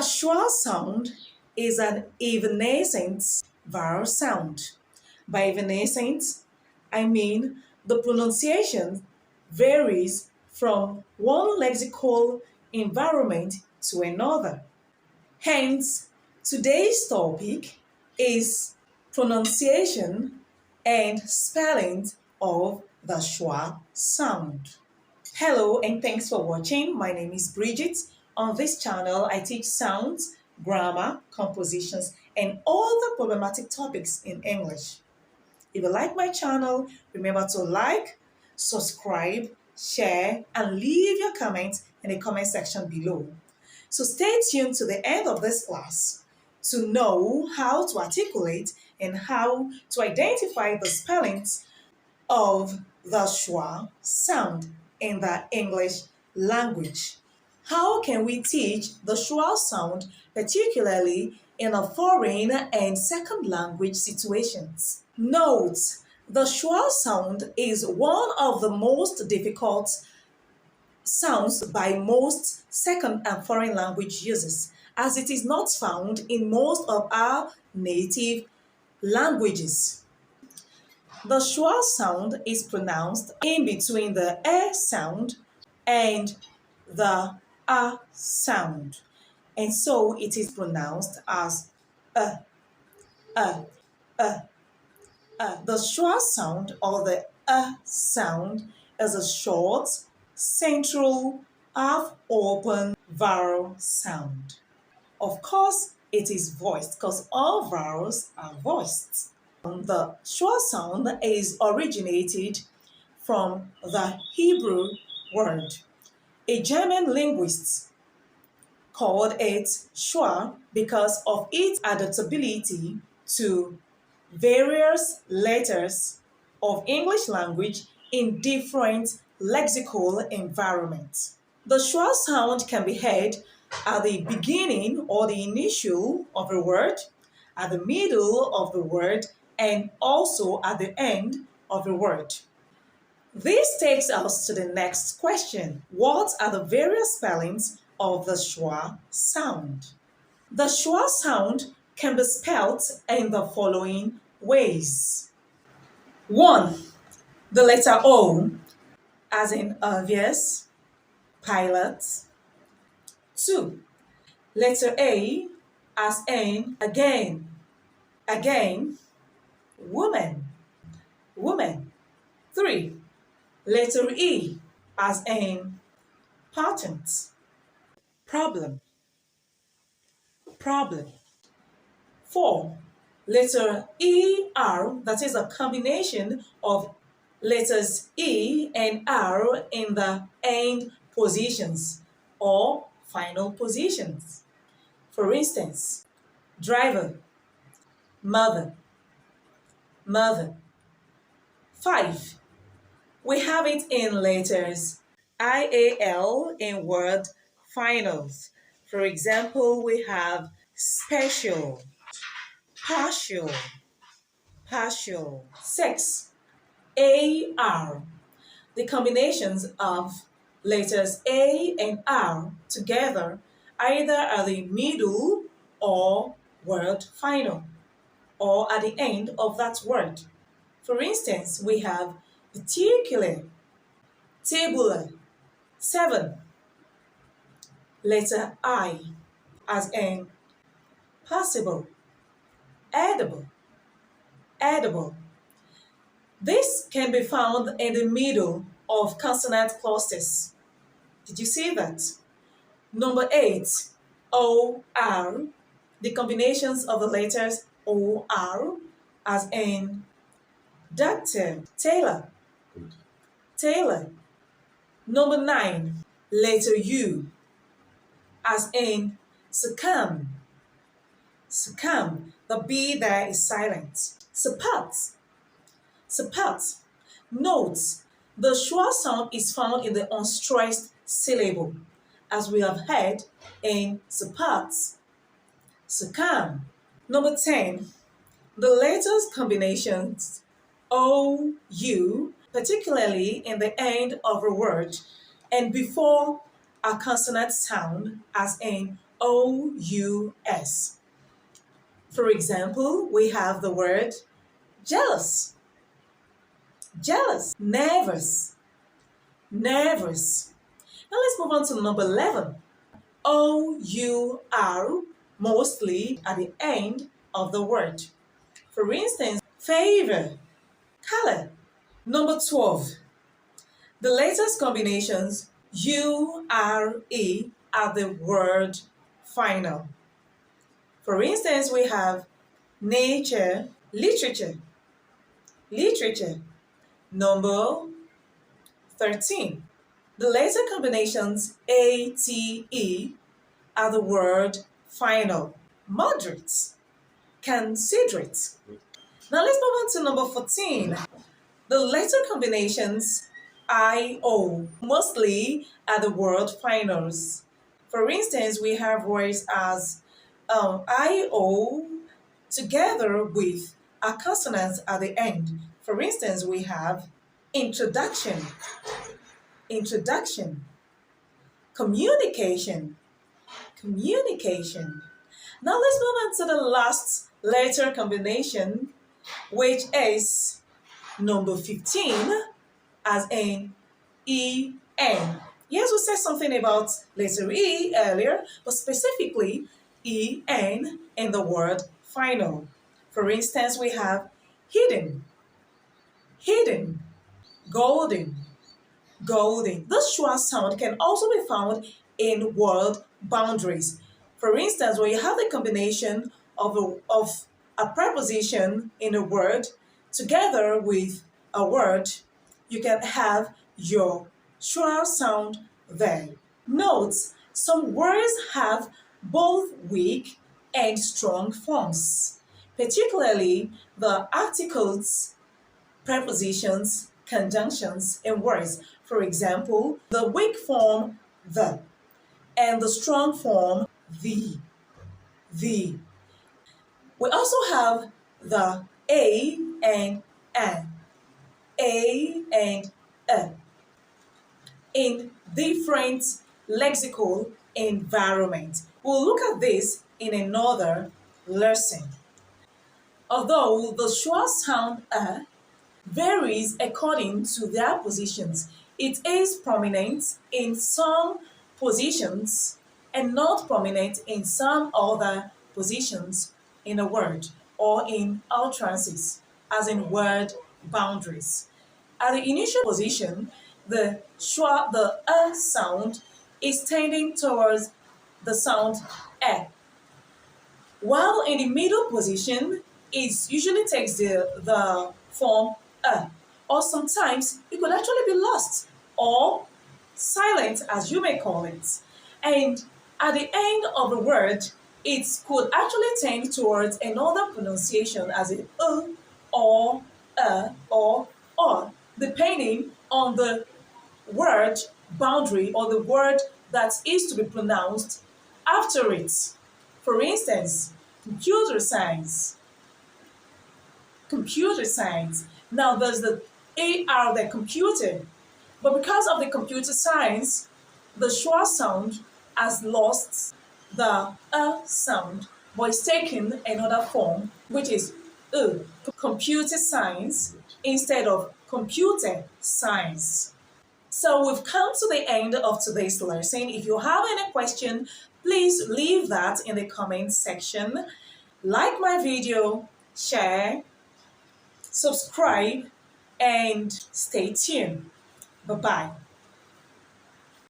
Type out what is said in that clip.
The schwa sound is an evanescent vowel sound. By evanescent, I mean the pronunciation varies from one lexical environment to another. Hence, today's topic is pronunciation and spelling of the schwa sound. Hello and thanks for watching. My name is Bridget. On this channel, I teach sounds, grammar, compositions, and other problematic topics in English. If you like my channel, remember to like, subscribe, share, and leave your comments in the comment section below. So stay tuned to the end of this class to know how to articulate and how to identify the spellings of the schwa sound in the English language. How can we teach the schwa sound, particularly in a foreign and second language situations? Note, the schwa sound is one of the most difficult sounds by most second and foreign language users, as it is not found in most of our native languages. The schwa sound is pronounced in between the sound and the sound, and so it is pronounced as uh, uh, uh. The schwa sound or the sound is a short, central, half-open vowel sound. Of course, it is voiced because all vowels are voiced. The schwa sound is originated from the Hebrew word. A German linguist called it schwa because of its adaptability to various letters of English language in different lexical environments. The schwa sound can be heard at the beginning or the initial of a word, at the middle of the word, and also at the end of a word. This takes us to the next question. What are the various spellings of the schwa sound? The schwa sound can be spelled in the following ways. 1. The letter O, as in obvious, pilot. 2. Letter A, as in again, again, woman, woman. 3. Letter E, as in patent, problem, problem. 4. Letter ER, that is a combination of letters E and R in the end positions or final positions. For instance, driver, mother, mother. 5. We have it in letters IAL in word finals. For example, we have special, partial, partial. 6. AR. The combinations of letters A and R together either at the middle or word final or at the end of that word. For instance, we have particular, tabular. 7. Letter I, as in possible, edible, edible. This can be found in the middle of consonant clusters. Did you see that? Number 8, OR, the combinations of the letters OR, as in doctor, tailor, tailor. Number 9, letter U, as in succumb, succumb. The B there is silent. Support, support. Note, the schwa sound is found in the unstressed syllable, as we have heard in support, succumb. Number 10, the letters combinations O, U, particularly in the end of a word and before a consonant sound, as in O-U-S. For example, we have the word jealous, jealous, nervous, nervous. Now let's move on to number 11. O-U-R, mostly at the end of the word. For instance, favor, color. Number 12. The latest combinations U-R-E at the word final. For instance, we have nature, literature, literature. Number 13. The later combinations A-T-E are the word final. Moderate, considerate. Now let's move on to number 14. The letter combinations I-O mostly are the word finals. For instance, we have words as I-O together with a consonant at the end. For instance, we have introduction, introduction, communication, communication. Now let's move on to the last letter combination, which is number 15, as in E-N. Yes, we said something about letter E earlier, but specifically E-N in the word final. For instance, we have hidden, hidden, golden, golden. This schwa sound can also be found in word boundaries. For instance, when you have the combination of a preposition in a word together with a word, you can have your schwa sound there. Note, some words have both weak and strong forms, particularly the articles, prepositions, conjunctions, and words. For example, the weak form the and the strong form the. We also have the a and a and in different lexical environments. We'll look at this in another lesson. Although the schwa sound varies according to their positions, it is prominent in some positions and not prominent in some other positions in a word or in utterances, as in word boundaries. At the initial position, the schwa, the sound is tending towards the sound e, while in the middle position, it usually takes the form or sometimes it could actually be lost or silent, as you may call it. And at the end of the word, it could actually tend towards another pronunciation as in or or, depending on the word boundary or the word that is to be pronounced after it. For instance, computer science, computer science. Now there's the AR, the computer, but because of the computer science, the schwa sound has lost the sound, but it's taken another form, which is computer science instead of computer science. So we've come to the end of today's lesson. If you have any question, please leave that in the comment section. Like my video, share, subscribe, and stay tuned. Bye-bye.